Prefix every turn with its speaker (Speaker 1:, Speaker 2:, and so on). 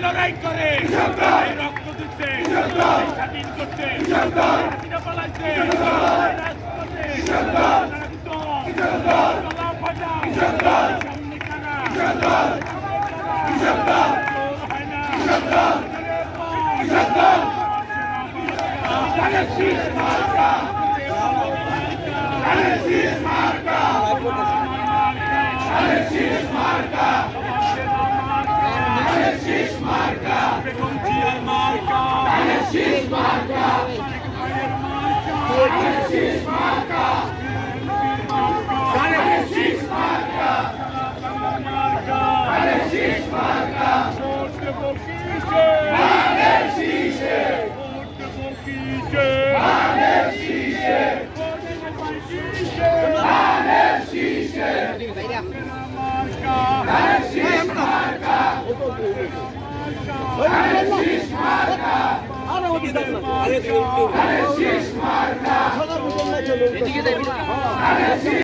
Speaker 1: লড়াই করে রক্ত দিচ্ছে স্বাধীন করছে হাসিনা পালাইছে সামনে কারা হয় না বেগম জিয়ার মার্কা শীষ মার্কা শীষ মার্কা শীষ মার্কা শীষ মার্কা ভোট দেব কিসে ধানের শীষে ভোট দেব কিসে ধানের শীষে ভোট দেব কিসে ধানের শীষে মার্কা ধানের শীষ মার্কা শীষ মার্কা আরে শীষ মার্কা